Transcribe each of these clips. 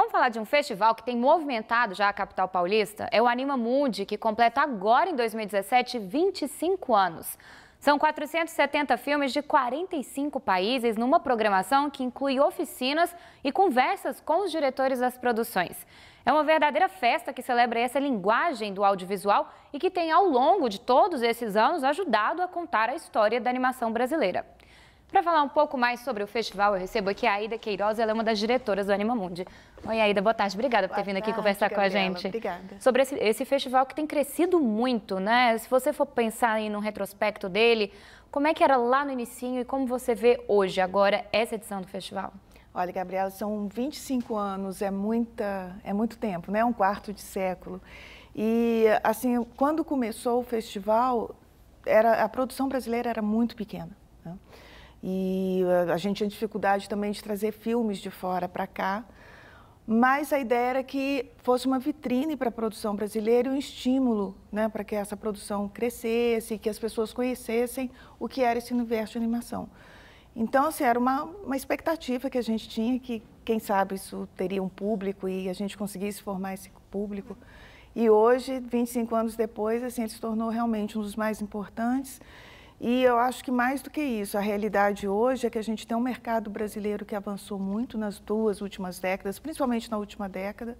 Vamos falar de um festival que tem movimentado já a capital paulista? É o Anima Mundi, que completa agora em 2017 25 anos. São 470 filmes de 45 países numa programação que inclui oficinas e conversas com os diretores das produções. É uma verdadeira festa que celebra essa linguagem do audiovisual e que tem, ao longo de todos esses anos, ajudado a contar a história da animação brasileira. Para falar um pouco mais sobre o festival, eu recebo aqui a Aida Queiroz, ela é uma das diretoras do Anima Mundi. Oi, Aida, boa tarde. Obrigada por ter vindo aqui conversar com a gente. Obrigada. Sobre esse festival que tem crescido muito, né? Se você for pensar aí no retrospecto dele, como é que era lá no inicinho e como você vê hoje, agora, essa edição do festival? Olha, Gabriela, são 25 anos, é muito tempo, né? Um quarto de século. E, assim, quando começou o festival, a produção brasileira era muito pequena, né? E a gente tinha dificuldade também de trazer filmes de fora para cá, mas a ideia era que fosse uma vitrine para a produção brasileira e um estímulo, né, para que essa produção crescesse, que as pessoas conhecessem o que era esse universo de animação. Então, assim, era uma expectativa que a gente tinha, que quem sabe isso teria um público e a gente conseguisse formar esse público. E hoje, 25 anos depois, assim, ele se tornou realmente um dos mais importantes. E eu acho que mais do que isso, a realidade hoje é que a gente tem um mercado brasileiro que avançou muito nas duas últimas décadas, principalmente na última década.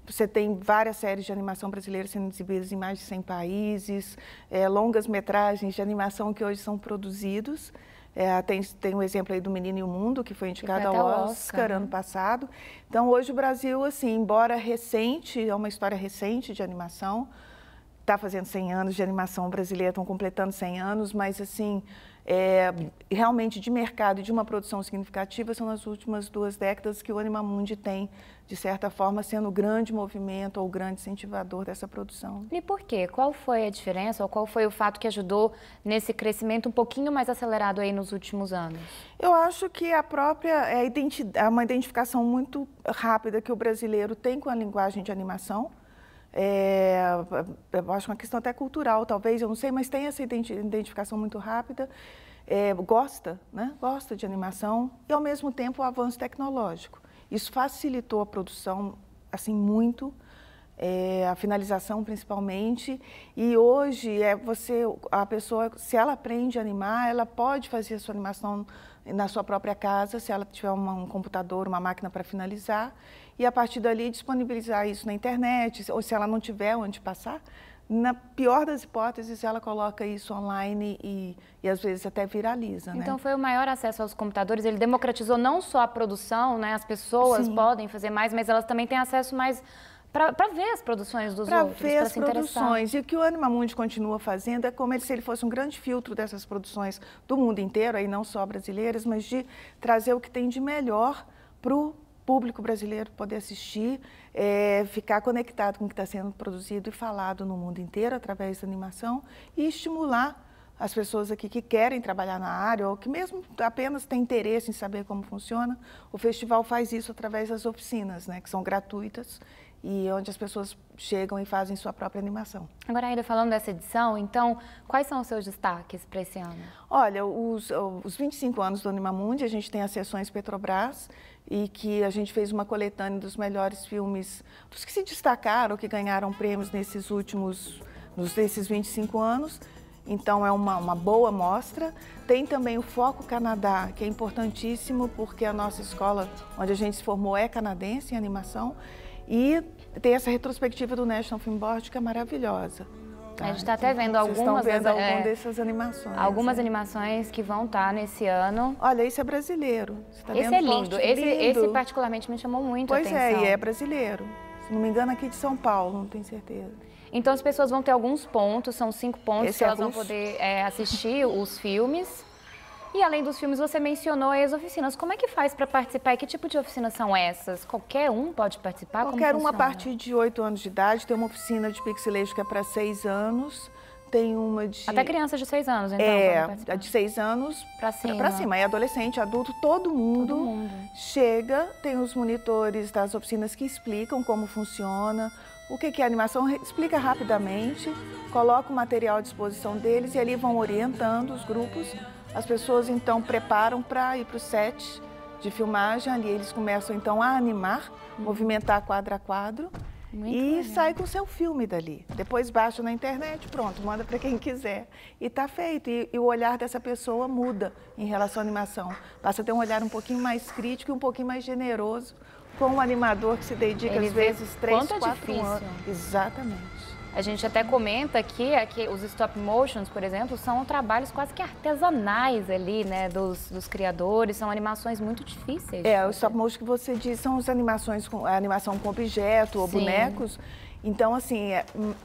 Você tem várias séries de animação brasileira sendo exibidas em mais de 100 países, longas metragens de animação que hoje são produzidos. Tem um exemplo aí do Menino e o Mundo, que foi indicado ao Oscar ano passado. Então, hoje o Brasil, assim, embora recente, é uma história recente de animação, está fazendo 100 anos de animação brasileira, estão completando 100 anos, mas, assim, realmente de mercado e de uma produção significativa são nas últimas 2 décadas que o Anima Mundi tem, de certa forma, sendo o grande movimento ou o grande incentivador dessa produção. E por quê? Qual foi a diferença ou qual foi o fato que ajudou nesse crescimento um pouquinho mais acelerado aí nos últimos anos? Eu acho que a própria uma identificação muito rápida que o brasileiro tem com a linguagem de animação. Eu acho uma questão até cultural, talvez, eu não sei, mas tem essa identificação muito rápida, gosta, né? Gosta de animação e, ao mesmo tempo, o avanço tecnológico. Isso facilitou a produção, assim, muito, a finalização, principalmente, e hoje, a pessoa, se ela aprende a animar, ela pode fazer a sua animação na sua própria casa, se ela tiver um computador, uma máquina para finalizar, e a partir dali disponibilizar isso na internet, ou se ela não tiver onde passar, na pior das hipóteses, ela coloca isso online e às vezes até viraliza, né? Então foi o maior acesso aos computadores, ele democratizou não só a produção, né? As pessoas podem fazer mais, mas elas também têm acesso mais para ver as produções dos outros, para ver as produções. E o que o Anima Mundi continua fazendo é como se ele fosse um grande filtro dessas produções do mundo inteiro, aí não só brasileiras, mas de trazer o que tem de melhor para o público brasileiro poder assistir, ficar conectado com o que está sendo produzido e falado no mundo inteiro através da animação e estimular as pessoas aqui que querem trabalhar na área ou que mesmo apenas têm interesse em saber como funciona. O festival faz isso através das oficinas, né, que são gratuitas e onde as pessoas chegam e fazem sua própria animação. Agora, ainda falando dessa edição, então, quais são os seus destaques para esse ano? Olha, os 25 anos do Anima Mundi, a gente tem as sessões Petrobras e que a gente fez uma coletânea dos melhores filmes, dos que se destacaram, que ganharam prêmios nesses 25 anos. Então, é uma boa mostra. Tem também o Foco Canadá, que é importantíssimo, porque a nossa escola, onde a gente se formou, é canadense em animação. E tem essa retrospectiva do National Film Board, que é maravilhosa. A gente está até vendo algumas dessas animações. Algumas animações que vão estar nesse ano. Olha, esse é brasileiro. Tá esse é lindo. Esse particularmente me chamou muito a atenção. Pois é, e é brasileiro. Se não me engano, aqui de São Paulo, não tenho certeza. Então, as pessoas vão ter alguns pontos, são 5 pontos que elas vão poder assistir os filmes. E além dos filmes, você mencionou as oficinas. Como é que faz para participar? E que tipo de oficinas são essas? Qualquer um pode participar? Qualquer um a partir de 8 anos de idade. Tem uma oficina de pixelation que é para 6 anos. Tem uma de... Até crianças de 6 anos, então. A de 6 anos para cima. Para cima. E adolescente, adulto, todo mundo chega. Tem os monitores das oficinas que explicam como funciona. O que é a animação? Explica rapidamente, coloca o material à disposição deles e ali vão orientando os grupos. As pessoas, então, preparam para ir para o set de filmagem. Ali eles começam então a animar, movimentar quadro a quadro. Muito e legal. sai com o seu filme dali. Depois baixa na internet, pronto, manda para quem quiser. E está feito. E o olhar dessa pessoa muda em relação à animação. Passa a ter um olhar um pouquinho mais crítico e um pouquinho mais generoso com um animador que se dedica, às vezes, 3, 4 anos. Exatamente. A gente até comenta que os stop motions, por exemplo, são trabalhos quase que artesanais ali, né, dos criadores, são animações muito difíceis. O stop motion que você diz são as animações, a animação com objeto ou bonecos. Então, assim,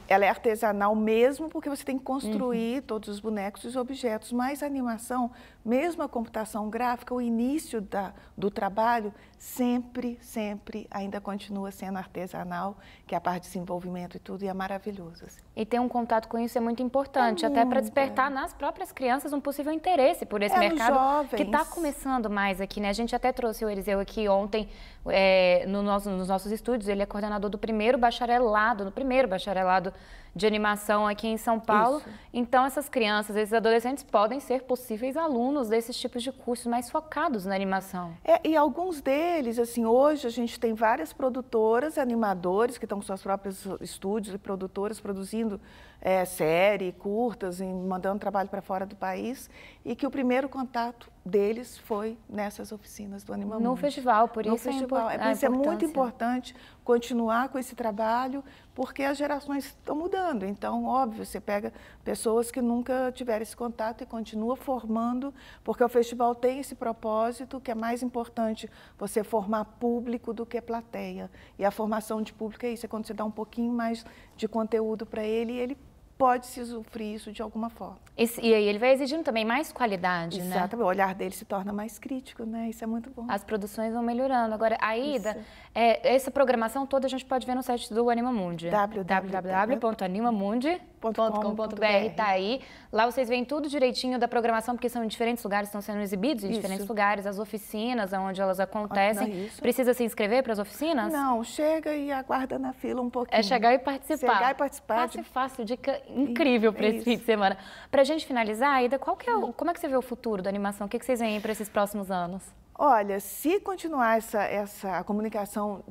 ela é artesanal mesmo porque você tem que construir todos os bonecos e os objetos, mas a animação, mesmo a computação gráfica, o início do trabalho sempre ainda continua sendo artesanal, que é a parte de desenvolvimento e tudo, e é maravilhoso. Assim. E ter um contato com isso é muito importante, até para despertar nas próprias crianças um possível interesse por esse mercado que está começando mais aqui, né? A gente até trouxe o Eliseu aqui ontem nos nossos estúdios, ele é coordenador do primeiro bacharelado de animação aqui em São Paulo. Isso. Então, essas crianças, esses adolescentes podem ser possíveis alunos desses tipos de cursos mais focados na animação. E alguns deles, assim, hoje a gente tem várias produtoras, animadores que estão com seus próprios estúdios e produtoras produzindo série, curtas, e mandando trabalho para fora do país, e que o primeiro contato deles foi nessas oficinas do Anima Mundi. No festival, por isso é muito importante continuar com esse trabalho, porque as gerações estão mudando. Então, óbvio, você pega pessoas que nunca tiveram esse contato e continua formando, porque o festival tem esse propósito, que é mais importante você formar público do que plateia. E a formação de público é isso, é quando você dá um pouquinho mais de conteúdo para ele e ele pode se usufruir isso de alguma forma. E aí ele vai exigindo também mais qualidade, né? Exatamente, o olhar dele se torna mais crítico, né? Isso é muito bom. As produções vão melhorando. Agora, Aida, essa programação toda a gente pode ver no site do Anima Mundi. www.animamundi.com.br, tá aí. Lá vocês veem tudo direitinho da programação, porque são em diferentes lugares, estão sendo exibidos em diferentes lugares, as oficinas, onde elas acontecem. Precisa se inscrever para as oficinas? Não, chega e aguarda na fila um pouquinho. É chegar e participar. Chegar e participar. Fácil, dica incrível para esse fim de semana. Para a gente finalizar, Aida, como é que você vê o futuro da animação? O que vocês veem para esses próximos anos? Olha, se continuar essa comunicação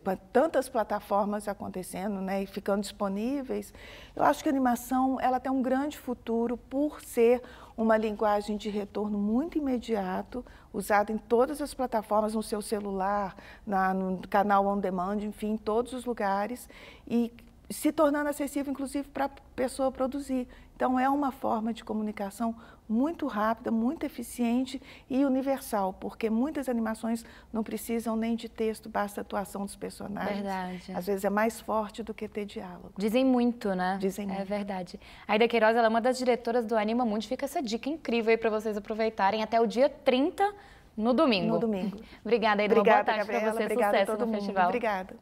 com tantas plataformas acontecendo, né, e ficando disponíveis, eu acho que a animação ela tem um grande futuro por ser uma linguagem de retorno muito imediato, usada em todas as plataformas, no seu celular, no canal on demand, enfim, em todos os lugares, e se tornando acessível, inclusive, para a pessoa produzir. Então, é uma forma de comunicação muito rápida, muito eficiente e universal, porque muitas animações não precisam nem de texto, basta a atuação dos personagens. Verdade. Às vezes é mais forte do que ter diálogo. Dizem muito, né? Dizem muito. É verdade. A Aida Queiroz, ela é uma das diretoras do Anima Mundi. Fica essa dica incrível aí para vocês aproveitarem até o dia 30, no domingo. No domingo. Obrigada, Aida. Obrigada, uma boa tarde para você. Obrigada Sucesso a todo no mundo. festival. Obrigada.